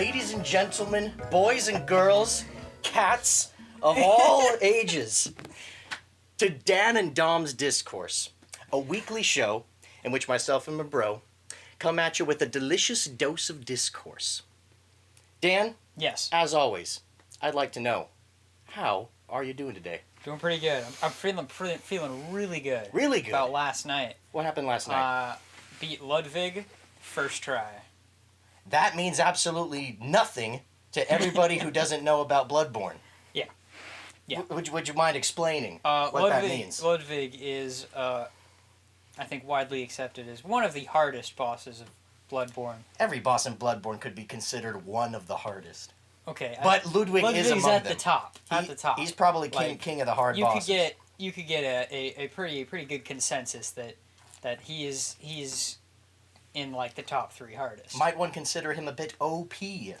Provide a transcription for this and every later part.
ladies and gentlemen, boys and girls, cats of all ages, to Dan and Dom's Discourse, a weekly show in which myself and my bro come at you with a delicious dose of discourse. Dan? Yes. As always, I'd like to know, how are you doing today? Doing pretty good. I'm feeling really good. Really good? About last night. What happened last night? Beat Ludwig, first try. That means absolutely nothing to everybody who doesn't know about Bloodborne. Yeah. Yeah. Would you mind explaining what that means? Ludwig is, I think, widely accepted as one of the hardest bosses of Bloodborne. Every boss in Bloodborne could be considered one of the hardest. Okay. But Ludwig is among them. at the top. At the top. He's probably king of the hard bosses. You could get a pretty good consensus that he's in like the top 3 hardest. Might one consider him a bit OP? Yeah,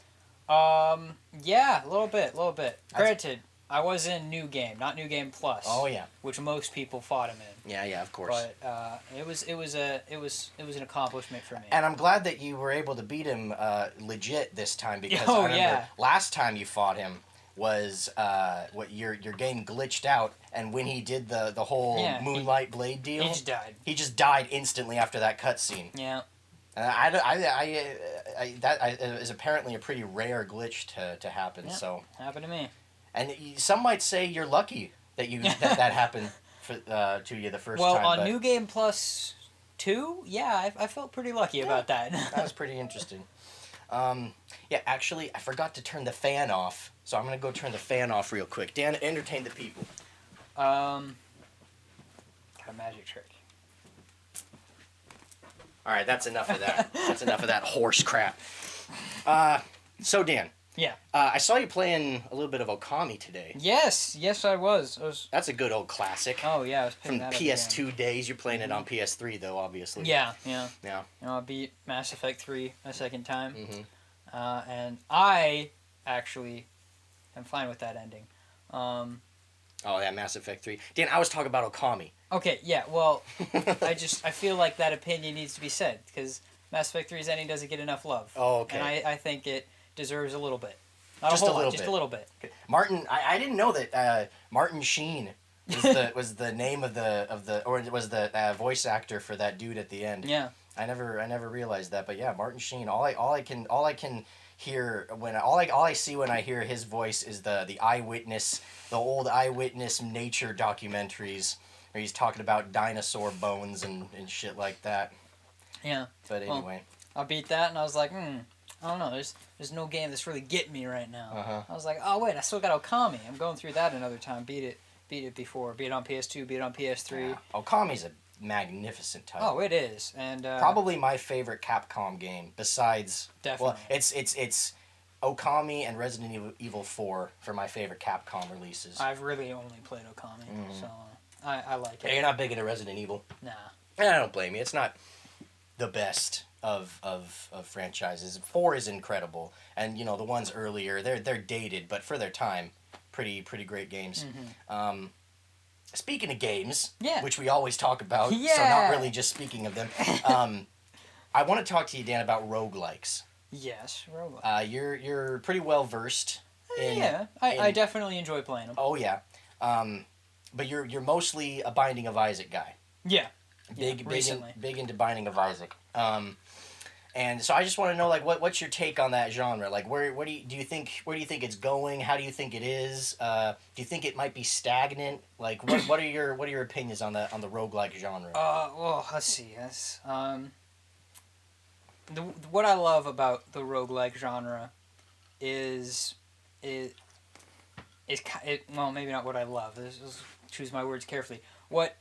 a little bit. Granted, I was in New Game, not New Game Plus. Oh yeah. Which most people fought him in. Yeah, of course. But it was an accomplishment for me. And I'm glad that you were able to beat him legit this time, because I remember last time you fought him was your game glitched out, and when he did the whole Moonlight Blade deal, he just died. He just died instantly after that cutscene. Yeah. That is apparently a pretty rare glitch to happen. Yeah, so happened to me. And some might say you're lucky that that happened to you the first time. Well, on New Game Plus 2, yeah, I felt pretty lucky about that. That was pretty interesting. Yeah, actually, I forgot to turn the fan off, so I'm gonna go turn the fan off real quick. Dan, entertain the people. Got a magic trick. All right, that's enough of that. That's enough of that horse crap. So Dan. Yeah. I saw you playing a little bit of Okami today. Yes, I was. That's a good old classic. Oh yeah, I was picking from that PS2 up days. You're playing it on PS3 though, obviously. Yeah. You know, I beat Mass Effect 3 a second time, and I actually am fine with that ending. Oh yeah, Mass Effect 3. Dan, I was talking about Okami. Okay, yeah. Well, I feel like that opinion needs to be said, because Mass Effect 3's ending doesn't get enough love. Oh, okay. And I think it deserves a little bit. Just a little bit. Okay. Martin, I didn't know that Martin Sheen was the name of the or it was the voice actor for that dude at the end. Yeah. I never realized that, but yeah, Martin Sheen. All I can hear all I see when I hear his voice is the old eyewitness nature documentaries where he's talking about dinosaur bones and shit like that. Yeah. But anyway. I beat that and I was like, I don't know. There's no game that's really getting me right now. I was like, oh wait, I still got Okami. I'm going through that another time. Beat it before. Beat it on PS2. Beat it on PS3. Yeah. Okami's a magnificent title. Oh, it is, and probably my favorite Capcom game besides. Definitely. Well, it's Okami and Resident Evil 4 for my favorite Capcom releases. I've really only played Okami, so I like it. Yeah, you're not big into Resident Evil. Nah. And I don't blame you. It's not the best of franchises. 4 is incredible, and the ones earlier they're dated, but for their time, pretty great games. Speaking of games, which we always talk about, so not really just speaking of them. I want to talk to you, Dan, about roguelikes. Yes, roguelikes. You're pretty well versed in. I definitely enjoy playing them. Oh yeah, but you're mostly a Binding of Isaac guy. Yeah. Big into Binding of Isaac. And so I just want to know, like, what's your take on that genre? Like, where do you think it's going? How do you think it is? Do you think it might be stagnant? Like, what are your opinions on the roguelike genre? Well, let's see. What I love about the roguelike genre is well, maybe not what I love. Let's choose my words carefully. What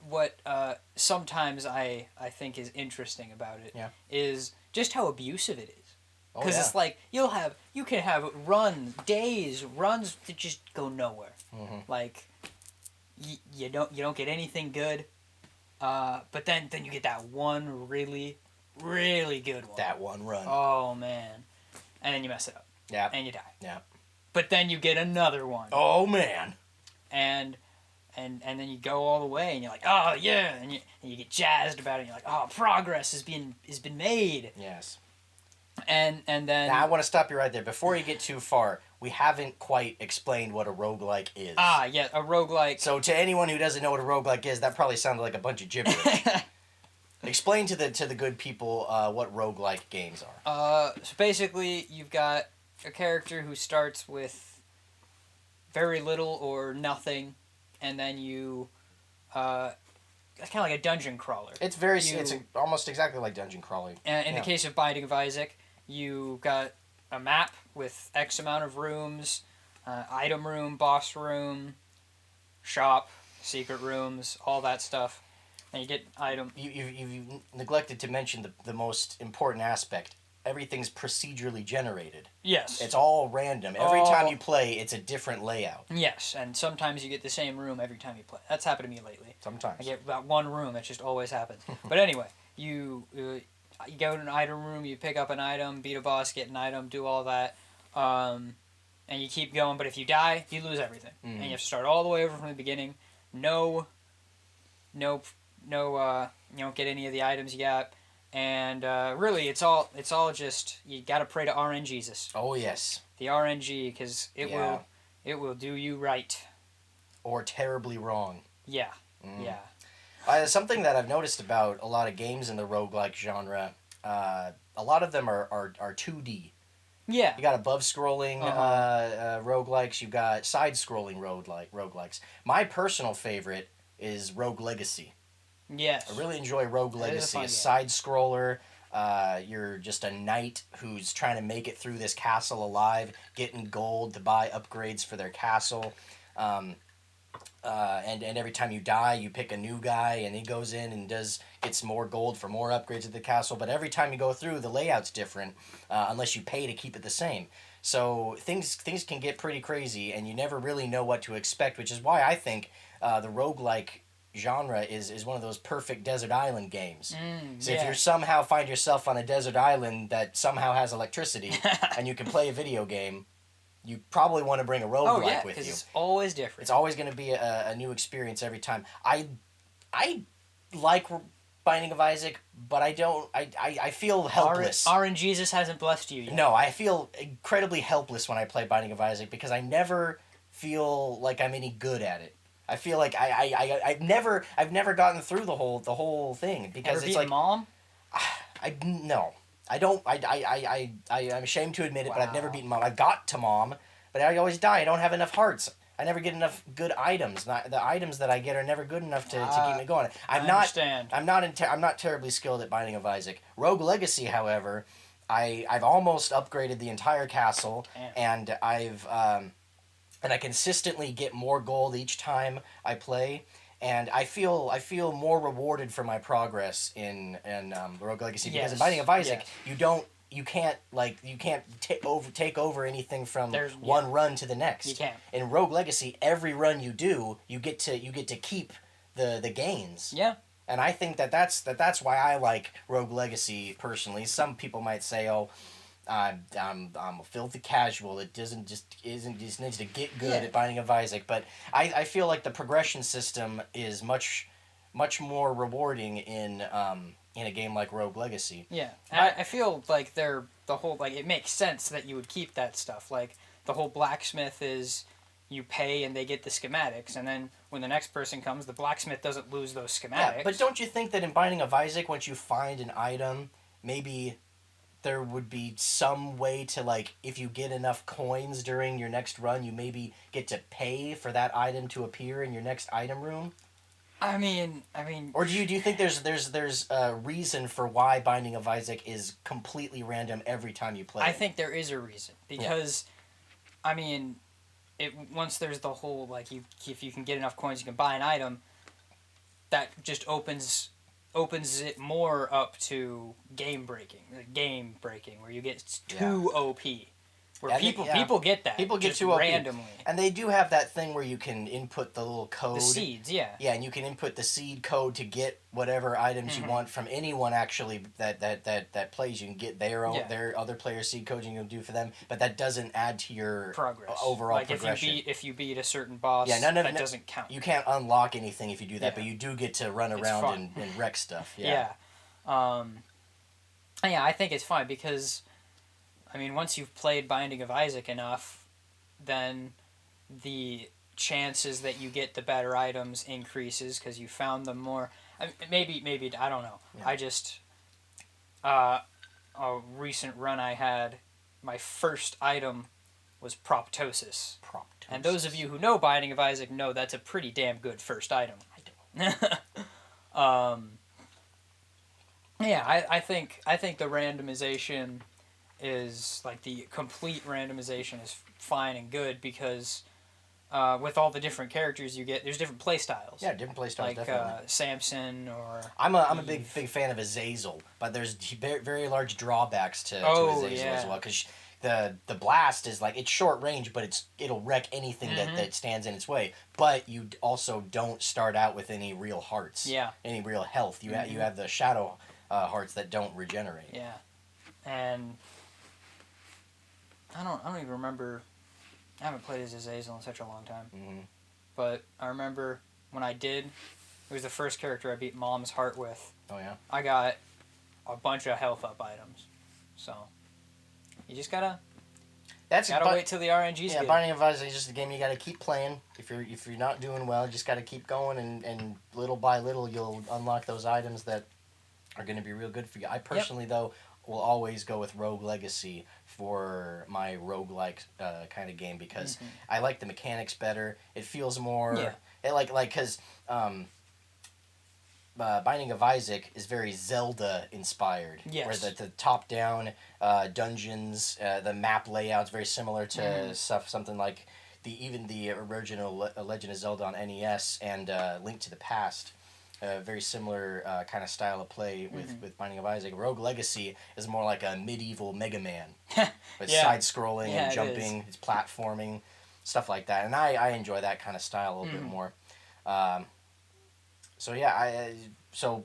sometimes I think is interesting about it is just how abusive it is. Because it's like you can have runs that just go nowhere. Like you don't get anything good, but then you get that one really good one. That one run. Oh man, and then you mess it up. Yeah. And you die. Yeah. But then you get another one. Oh man. And then you go all the way, and you're like, oh yeah, and you get jazzed about it. And you're like, oh, progress has been made. Yes. And then... Now, I want to stop you right there. Before you get too far, we haven't quite explained what a roguelike is. Ah, yeah, a roguelike... So to anyone who doesn't know what a roguelike is, that probably sounded like a bunch of gibberish. Explain to the good people what roguelike games are. So basically, you've got a character who starts with very little or nothing, and then you... it's kind of like a dungeon crawler. It's almost exactly like dungeon crawling. In the case of Binding of Isaac, you got a map with X amount of rooms, item room, boss room, shop, secret rooms, all that stuff. And you get item. You've neglected to mention the most important aspect. Everything's procedurally generated. Yes. It's all random. Every time you play, it's a different layout. Yes, and sometimes you get the same room every time you play. That's happened to me lately. Sometimes. I get about one room. That just always happens. But anyway, you go to an item room, you pick up an item, beat a boss, get an item, do all that, and you keep going. But if you die, you lose everything, and you have to start all the way over from the beginning. No, you don't get any of the items you got, and really, it's all just you got to pray to RNGesus. Oh yes. The RNG, because it will do you right. Or terribly wrong. Yeah. Something that I've noticed about a lot of games in the roguelike genre, a lot of them are 2D. Yeah. You got above-scrolling roguelikes. You've got side-scrolling roguelikes. My personal favorite is Rogue Legacy. Yes. I really enjoy Rogue Legacy. A side-scroller. You're just a knight who's trying to make it through this castle alive, getting gold to buy upgrades for their castle. And every time you die, you pick a new guy, and he goes in and gets more gold for more upgrades at the castle. But every time you go through, the layout's different, unless you pay to keep it the same. So things can get pretty crazy, and you never really know what to expect, which is why I think the roguelike genre is one of those perfect desert island games. So if you somehow find yourself on a desert island that somehow has electricity, and you can play a video game, you probably want to bring a roguelike with you. It's always different. It's always going to be a new experience every time. I like Binding of Isaac, but I feel helpless. RNGesus hasn't blessed you yet. No, I feel incredibly helpless when I play Binding of Isaac because I never feel like I'm any good at it. I feel like I've never gotten through the whole thing because Ever it's beaten Mom? No. I don't. I'm ashamed to admit it, but I've never beaten Mom. I've got to Mom, but I always die. I don't have enough hearts. I never get enough good items. The items that I get are never good enough to keep me going. I understand. I'm not terribly skilled at Binding of Isaac. Rogue Legacy, however, I've almost upgraded the entire castle, and and I consistently get more gold each time I play. And I feel more rewarded for my progress in Rogue Legacy because in Binding of Isaac you can't take over anything from one run to the next. You can't. In Rogue Legacy, every run you do, you get to keep the gains. Yeah. And I think that's why I like Rogue Legacy personally. Some people might say, "Oh, I'm a filthy casual that just needs to get good at Binding of Isaac." But I feel like the progression system is much more rewarding in a game like Rogue Legacy. Yeah, I feel like it makes sense that you would keep that stuff. Like the whole blacksmith is you pay and they get the schematics, and then when the next person comes, the blacksmith doesn't lose those schematics. Yeah, but don't you think that in Binding of Isaac, once you find an item, maybe there would be some way to, like, if you get enough coins during your next run, you maybe get to pay for that item to appear in your next item room? I mean. Or do you think there's a reason for why Binding of Isaac is completely random every time you play? I think there is a reason because, once there's the whole if you can get enough coins, you can buy an item. That just opens it more up to game breaking, where you get too OP. Where people get that. People get just too OP. Randomly. And they do have that thing where you can input the little code. The seeds, yeah. Yeah, and you can input the seed code to get whatever items you want from anyone actually that plays. You can get their other players' seed codes you can do for them, but that doesn't add to your progress. Overall progression. If you beat a certain boss, that doesn't count. You can't unlock anything if you do that, but you do get to run around and wreck stuff. Yeah. I think it's fine because I mean, once you've played Binding of Isaac enough, then the chances that you get the better items increases because you found them more. I mean, maybe I don't know. Yeah. I just a recent run I had, my first item was Proptosis. And those of you who know Binding of Isaac know that's a pretty damn good first item. I don't. Yeah, I think the randomization is like the complete randomization is fine and good because with all the different characters you get, there's different play styles. Yeah, different play styles, like, definitely. Samson or I'm a big fan of Azazel, but there's very large drawbacks to Azazel as well because the blast is like it's short range, but it'll wreck anything that stands in its way. But you also don't start out with any real hearts. Yeah. Any real health. You have the shadow hearts that don't regenerate. Yeah. And I don't even remember. I haven't played as Azazel in such a long time. Mm-hmm. But I remember when I did, it was the first character I beat Mom's heart with. Oh yeah. I got a bunch of health up items, so you just gotta wait till the RNGs. Yeah, Binding of Isaac is just a game you gotta keep playing. If you're not doing well, you just gotta keep going, and little by little you'll unlock those items that are gonna be real good for you. I personally though will always go with Rogue Legacy for my roguelike kind of game because I like the mechanics better. It feels more because Binding of Isaac is very Zelda inspired. Yes. Where the top down dungeons, the map layout's very similar to something like the original Legend of Zelda on NES and Link to the Past. Very similar kind of style of play with Binding of Isaac. Rogue Legacy is more like a medieval Mega Man. With side-scrolling and jumping, it's platforming, stuff like that. And I enjoy that kind of style a little bit more. So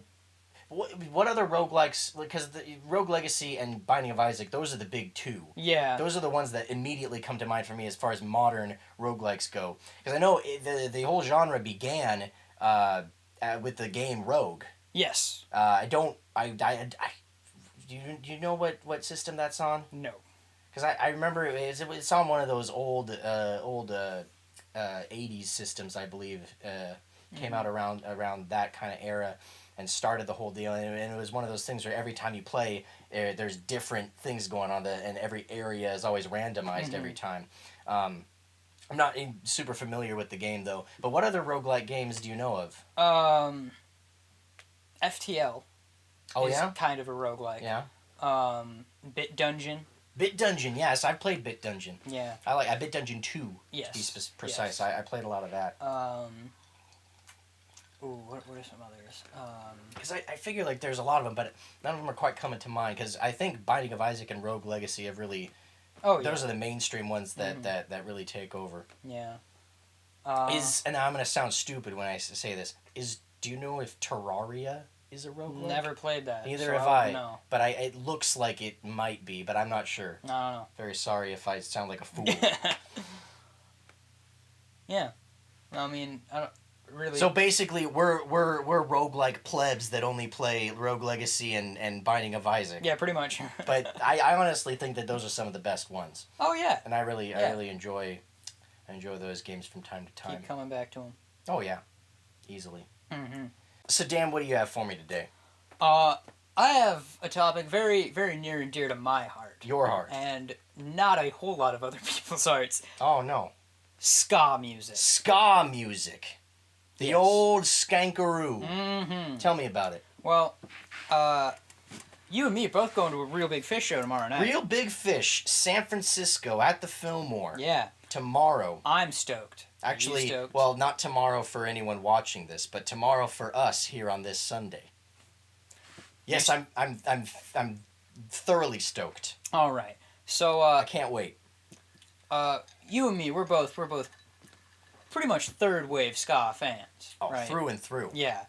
what other roguelikes, because the Rogue Legacy and Binding of Isaac, those are the big two. Yeah. Those are the ones that immediately come to mind for me as far as modern roguelikes go. Because I know the whole genre began with the game Rogue. Yes. Do you know what system that's on? No. Because I remember it's on one of those old 80s systems, I believe. Came out around that kind of era and started the whole deal. And it was one of those things where every time you play, there's different things going on, and every area is always randomized every time. I'm not super familiar with the game, though. But what other roguelike games do you know of? FTL is kind of a roguelike. Yeah. Bit Dungeon. Bit Dungeon, yes. I've played Bit Dungeon. Yeah. I Bit Dungeon 2, to be precise. Yes. I played a lot of that. What are some others? Because I figure like there's a lot of them, but none of them are quite coming to mind. Because I think Binding of Isaac and Rogue Legacy have really... those are the mainstream ones that really take over. Yeah. And I'm going to sound stupid when I say this. Do you know if Terraria is a roguelike? Never played that. Neither have I. No. But it looks like it might be, but I'm not sure. I don't know. Very sorry if I sound like a fool. Yeah. I mean, I don't... Really? So basically, we're roguelike plebs that only play Rogue Legacy and Binding of Isaac. Yeah, pretty much. But I honestly think that those are some of the best ones. Oh yeah. And I really enjoy those games from time to time. Keep coming back to them. Oh yeah, easily. So Dan, what do you have for me today? I have a topic very very near and dear to my heart. Your heart. And not a whole lot of other people's hearts. Oh no. Ska music. Ska music. The old skankaroo. Tell me about it. Well, you and me are both going to a Real Big Fish show tomorrow night. Real Big Fish, San Francisco, at the Fillmore. Yeah. Tomorrow. I'm stoked. Actually, stoked? Well, not tomorrow for anyone watching this, but tomorrow for us here on this Sunday. Yes, I'm thoroughly stoked. All right. So I can't wait. You and me, we're both pretty much third wave ska fans. Oh, right? Through and through. Yeah.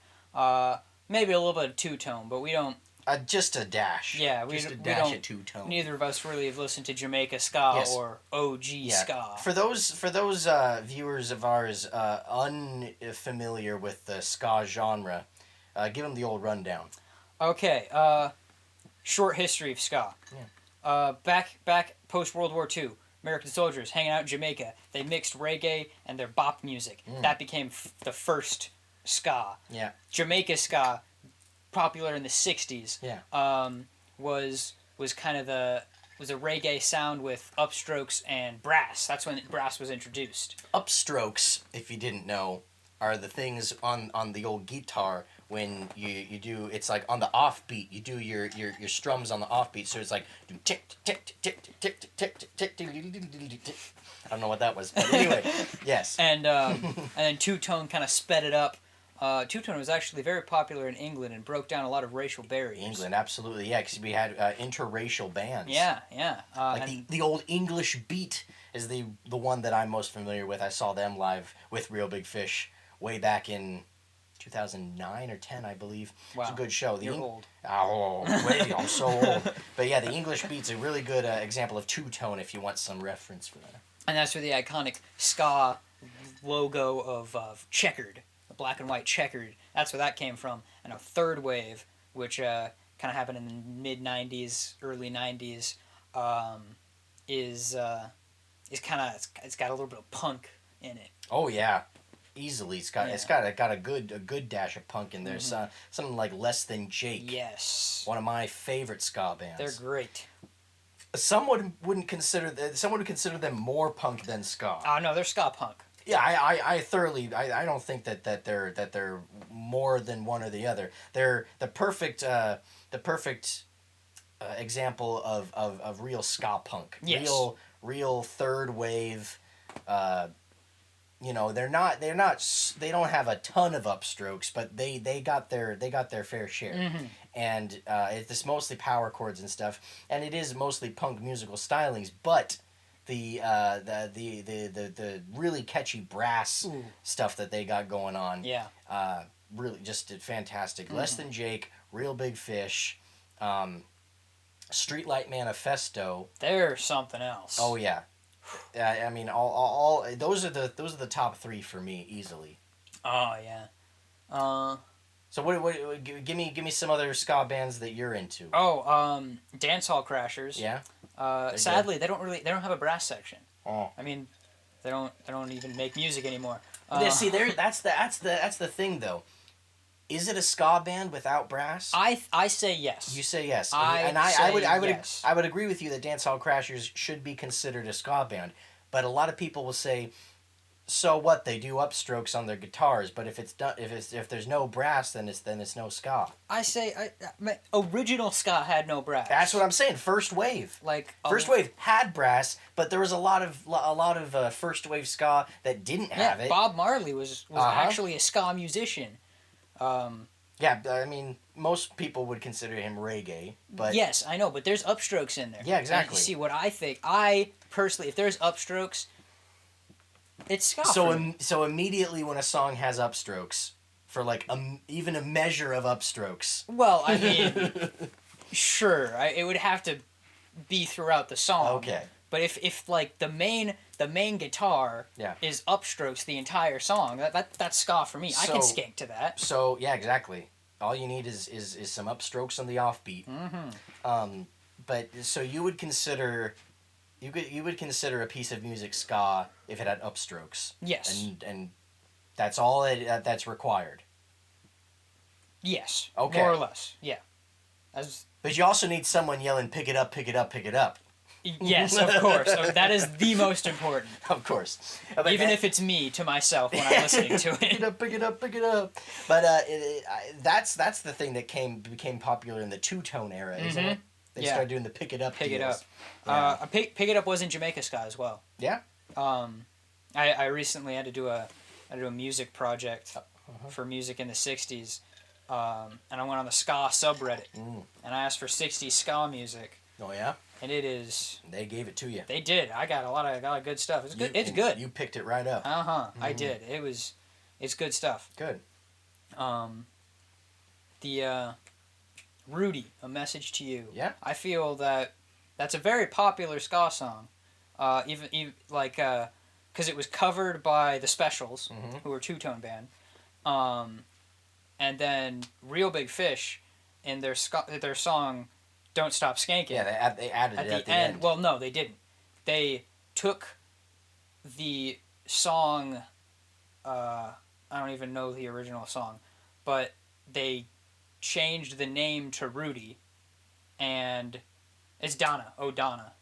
Maybe a little bit of two-tone, but we don't... just a dash. Yeah, we don't of two-tone. Neither of us really have listened to Jamaica ska or OG ska. For those viewers of ours unfamiliar with the ska genre, give them the old rundown. Okay, short history of ska. back post World War II, American soldiers hanging out in Jamaica. They mixed reggae and their bop music. That became the first ska. Yeah. Jamaica ska, popular in the '60s. Yeah. Was kind of was a reggae sound with upstrokes and brass. That's when brass was introduced. Upstrokes, if you didn't know, are the things on the old guitar when you do, it's like on the offbeat, you do your strums on the offbeat, so it's like tick tick tick tick tick tick tick tick. I don't know what that was, but anyway, yes. And then two-tone kind of sped it up. Two-tone was actually very popular in England and broke down a lot of racial barriers. England, absolutely, yeah, because we had interracial bands. Yeah. Like the old English beat is the one that I'm most familiar with. I saw them live with Real Big Fish way back in 2009 or 10, I believe. Wow. It's a good show. You're old. Oh, wait, I'm so old. But yeah, the English beat's a really good example of two-tone if you want some reference for that. And that's where the iconic ska logo of checkered, the black and white checkered, that's where that came from. And a third wave, which kind of happened in the mid-90s, early 90s, is kind of, it's got a little bit of punk in it. Oh, yeah. Easily, it's got a good dash of punk in there. Something like Less Than Jake. Yes, one of my favorite ska bands. They're great. Some would consider them more punk than ska. Oh no, they're ska punk. Yeah, I don't think that they're more than one or the other. They're the perfect example of real ska punk. Yes. Real third wave. They don't have a ton of upstrokes, but they got their fair share. And it's mostly power chords and stuff, and it is mostly punk musical stylings, but the really catchy brass stuff that they got going on, really just did fantastic. Less Than Jake, Real Big Fish, Streetlight Manifesto. They're something else. Oh yeah. I mean, all those are the top three for me easily. Oh yeah. So what give me some other ska bands that you're into. Dancehall Crashers. Yeah. Sadly, they don't have a brass section. Oh. I mean, they don't even make music anymore. See, that's the thing though. Is it a ska band without brass? I say yes. You say yes. I would agree with you that Dancehall Crashers should be considered a ska band, but a lot of people will say, so what? They do upstrokes on their guitars, but if there's no brass, then it's no ska. I say original ska had no brass. That's what I'm saying. First wave, first wave had brass, but there was a lot of first wave ska that didn't have it. Bob Marley was actually a ska musician. Yeah, I mean, most people would consider him reggae, but... Yes, I know, but there's upstrokes in there. Yeah, exactly. And you see, what I think, personally, if there's upstrokes, it's ska. So immediately when a song has upstrokes, for like even a measure of upstrokes... Well, I mean, sure, it would have to be throughout the song. Okay. But if like the main guitar is upstrokes the entire song, that's ska for me. I can skank to that. So yeah, exactly. All you need is some upstrokes on the offbeat. But so you would consider a piece of music ska if it had upstrokes. Yes. And that's all that's required. Yes. Okay. More or less. Yeah. But you also need someone yelling, "Pick it up, pick it up, pick it up." Yes, of course. That is the most important. Of course. Even if it's me to myself when I'm listening to it. Pick it up, pick it up, pick it up. But that's the thing that became popular in the two-tone era, isn't it? They started doing the pick it up Pick deals. it up. Yeah. Pick it up was in Jamaica ska as well. Yeah. I recently had to do a music project for music in the 60s, and I went on the ska subreddit, and I asked for 60s ska music. Oh yeah. And it is. They gave it to you. They did. I got a lot of good stuff. It's good. It's good. You picked it right up. I did. It's good stuff. Good. The Rudy, A Message to You. Yeah. I feel that's a very popular ska song. Even like because it was covered by the Specials, who were a two-tone band, and then Real Big Fish in their song Don't Stop Skanking. Yeah, they added it at the end. Well, no, they didn't. They took the song, I don't even know the original song, but they changed the name to Rudy, and it's Donna. Oh, Donna.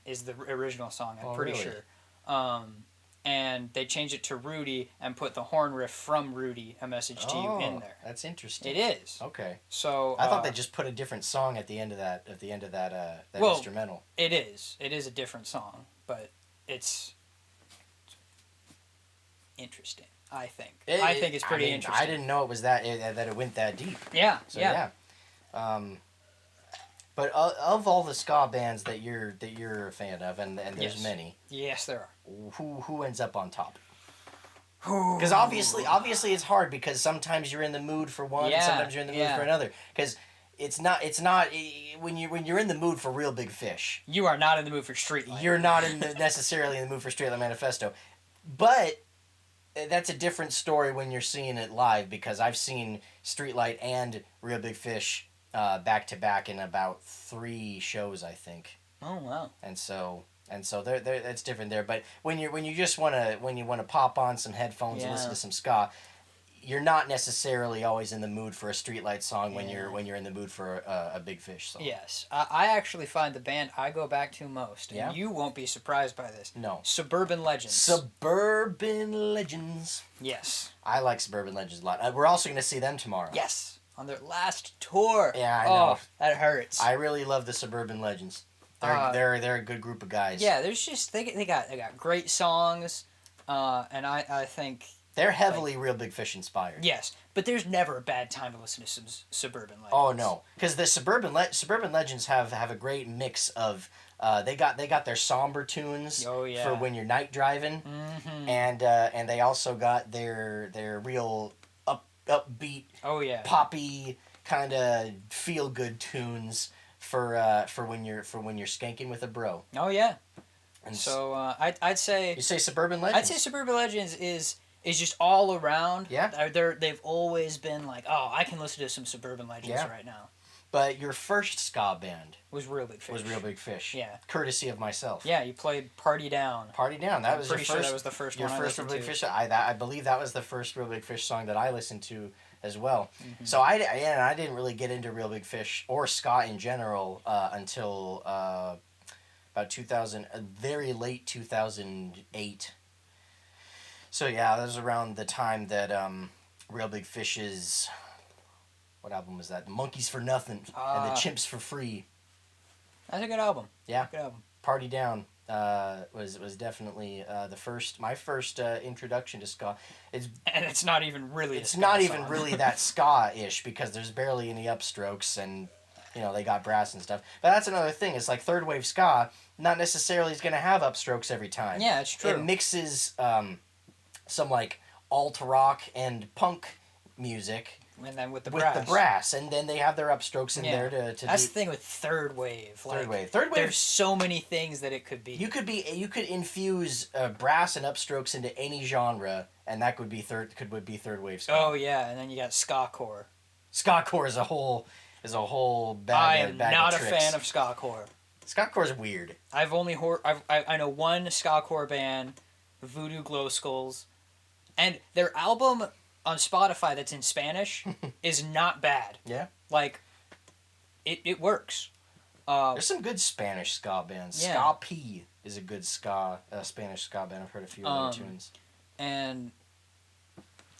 Is the original song, I'm pretty really? sure. And they changed it to Rudy and put the horn riff from Rudy, A Message to You, in there. That's interesting. It is. Okay. So I thought they just put a different song at the end of that instrumental. It is. It is a different song, but it's interesting. I think. I think it's pretty interesting. I didn't know it was that it went that deep. Yeah. So yeah. But of all the ska bands that you're a fan of, and there's many. Yes, there are. Who ends up on top? Because obviously it's hard, because sometimes you're in the mood for one, and sometimes you're in the mood for another. Because it's not when you're in the mood for Real Big Fish. You are not in the mood for Streetlight. You're not necessarily in the mood for Streetlight Manifesto, but that's a different story when you're seeing it live, because I've seen Streetlight and Real Big Fish back to back in about 3 shows, I think. Oh wow! And so there it's different there. But when you just wanna pop on some headphones and listen to some ska, you're not necessarily always in the mood for a Streetlight song when you're in the mood for a Big Fish song. Yes, I actually find the band I go back to most, and you won't be surprised by this. No. Suburban Legends. Suburban Legends. Yes. I like Suburban Legends a lot. We're also going to see them tomorrow. Yes, on their last tour. Yeah, I know. Oh, that hurts. I really love the Suburban Legends. They're a good group of guys. Yeah, there's just they got great songs, and I think they're heavily Real Big Fish inspired. Yes, but there's never a bad time to listen to some Suburban Legends. Oh no, because the Suburban Legends have a great mix of they got their somber tunes for when you're night driving, and they also got their real upbeat poppy kind of feel good tunes for when you're skanking with a bro. Oh yeah, and so I'd say you say Suburban Legends. I'd say Suburban Legends is just all around. Yeah. They've always been like, oh, I can listen to some Suburban Legends right now. But your first ska band was Real Big Fish. Yeah. Courtesy of myself. Yeah, you played Party Down. Party Down. That was pretty sure that was the first one I listened to. Real Big Fish. I believe that was the first Real Big Fish song that I listened to as well. Mm-hmm. So I didn't really get into Real Big Fish or ska in general until about 2000, very late 2008. So yeah, that was around the time that Real Big Fish's, what album was that? Monkeys for Nothing and the Chimps for Free. That's a good album. Yeah. Good album. Party Down was definitely my first introduction to ska. And it's not even really. It's not even really that ska-ish, because there's barely any upstrokes, and they got brass and stuff. But that's another thing. It's like third wave ska not necessarily is going to have upstrokes every time. Yeah, it's true. It mixes some like alt rock and punk music, and then with the brass, and then they have their upstrokes in there to that's the thing with third wave. Third wave. There's so many things that it could be. You could infuse brass and upstrokes into any genre, and that could be third wave ska. Oh yeah, and then you got ska core. Ska core is a whole bag. I am bag not of a fan of ska core. Ska core is weird. I know one ska core band, Voodoo Glow Skulls, and their album on Spotify that's in Spanish is not bad. Yeah. Like, it works. There's some good Spanish ska bands. Yeah. Ska P is a good Spanish ska band. I've heard a few of their tunes. And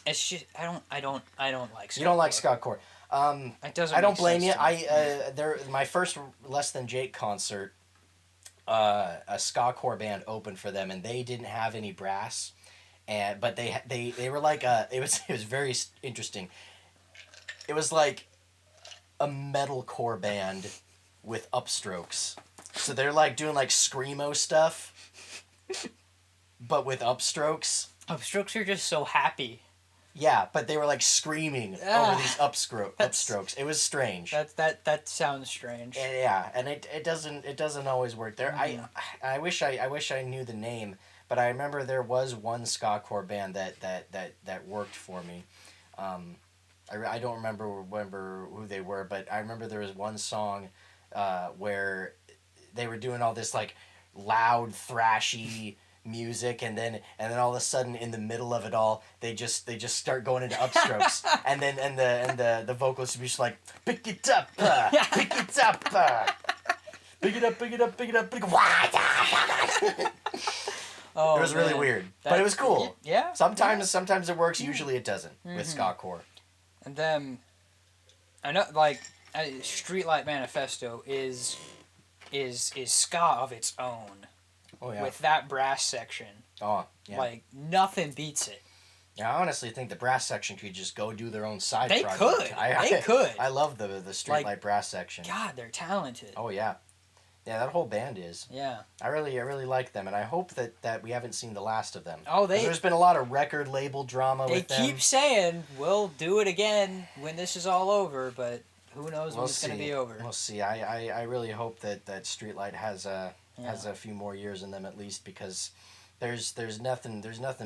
it's just I don't like ska. You don't like ska core. It doesn't. I don't blame you. Me. My first Less Than Jake concert, a ska core band opened for them, and they didn't have any brass. But they were like it was very interesting. It was like a metalcore band with upstrokes. So they're like doing like screamo stuff, but with upstrokes. Upstrokes are just so happy. Yeah, but they were like screaming over these upstrokes. It was strange. That sounds strange. And it doesn't always work there. Mm-hmm. I wish I knew the name. But I remember there was one ska core band that worked for me. I don't remember who they were, but I remember there was one song where they were doing all this like loud thrashy music, and then all of a sudden in the middle of it all they just start going into upstrokes, and the vocalist would be just like, pick it up, pick it up, pick it up, pick it up, pick it up, pick it up. Oh, it was really weird, but it was cool. Yeah. Sometimes it works. Usually it doesn't with ska core. And then I know, like, Streetlight Manifesto is ska of its own. Oh yeah. With that brass section. Oh yeah. Like nothing beats it. Yeah, I honestly think the brass section could just go do their own side project. They could. I love the Streetlight like, brass section. God, they're talented. Oh yeah. Yeah, that whole band is. Yeah. I really like them, and I hope that we haven't seen the last of them. Oh, there's been a lot of record label drama with them. They keep saying, we'll do it again when this is all over, but who knows when it's going to be over. We'll see. I really hope that Streetlight has a few more years in them at least, because there's nothing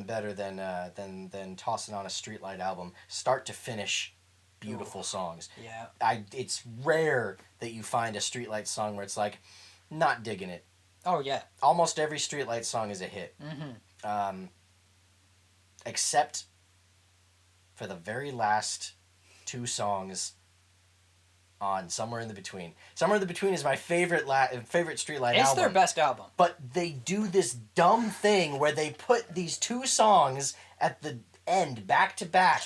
better than tossing on a Streetlight album, start to finish. Beautiful songs. Yeah. It's rare that you find a Streetlight song where it's like, not digging it. Oh yeah. Almost every Streetlight song is a hit. Except for the very last two songs on Somewhere in the Between. Somewhere in the Between is my favorite Streetlight album. It's their best album. But they do this dumb thing where they put these two songs at the end, back to back,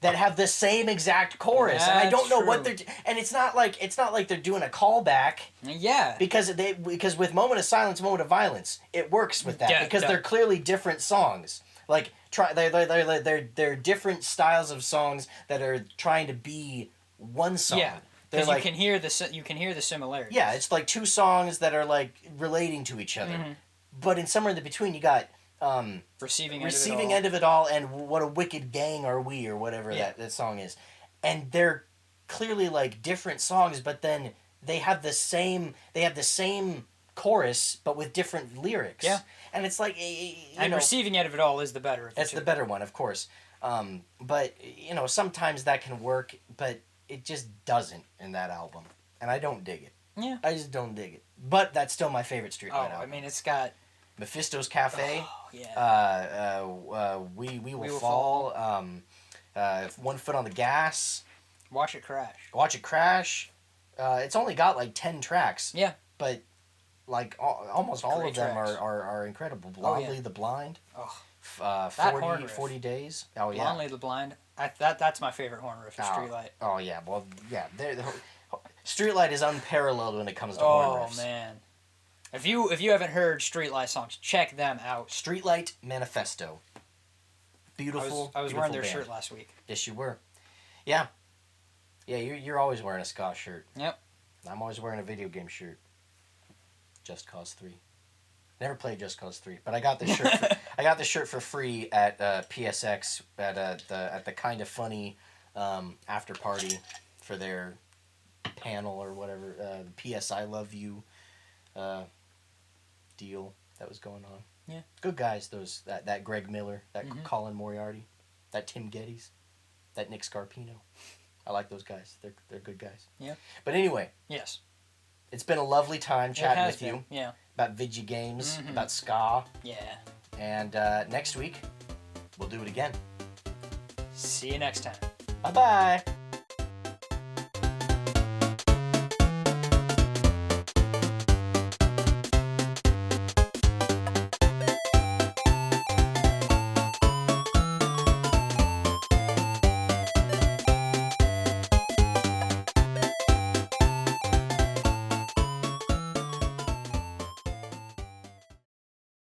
that have the same exact chorus, and I don't know what they're and it's not like they're doing a callback. Yeah. Because with Moment of Silence, Moment of Violence, it works with that because they're clearly different songs. Like they're different styles of songs that are trying to be one song. Yeah. Because you can hear the similarity. Yeah, it's like two songs that are like relating to each other. But in Somewhere in the Between, you got Receiving End of It All and What a Wicked Gang Are We, or whatever that song is. And they're clearly like different songs, but then they have the same chorus but with different lyrics. Yeah. And it's like Receiving End of It All is the better of the two. It's the better one, of course. But sometimes that can work, but it just doesn't in that album. And I don't dig it. Yeah. I just don't dig it. But that's still my favorite Streetlight album. I mean, it's got Mephisto's Cafe. Oh, yeah. We Will Fall. One Foot on the Gas. Watch It Crash. It's only got like 10 tracks. Yeah. But like almost all of them are incredible. Blondly the Blind. Oh. 40 Days. Oh yeah. Blondly the Blind. That's my favorite horn riff. Streetlight. Oh yeah. Well yeah. Streetlight is unparalleled when it comes to horn riffs. Oh man. If you haven't heard Streetlight songs, check them out. Streetlight Manifesto. Beautiful. I was wearing their shirt last week. Yes, you were. Yeah. Yeah, you're always wearing a Ska shirt. Yep. I'm always wearing a video game shirt. Just Cause 3. Never played Just Cause 3, but I got the shirt. I got the shirt for free at PSX at the Kind of Funny after party for their panel or whatever. The PS I Love You deal that was going on. Yeah. Good guys, that Greg Miller, that Colin Moriarty, that Tim Geddes, that Nick Scarpino. I like those guys. They're good guys. Yeah. But anyway. Yes. It's been a lovely time chatting with you. Yeah. About video games, about ska. Yeah. And next week, we'll do it again. See you next time. Bye-bye.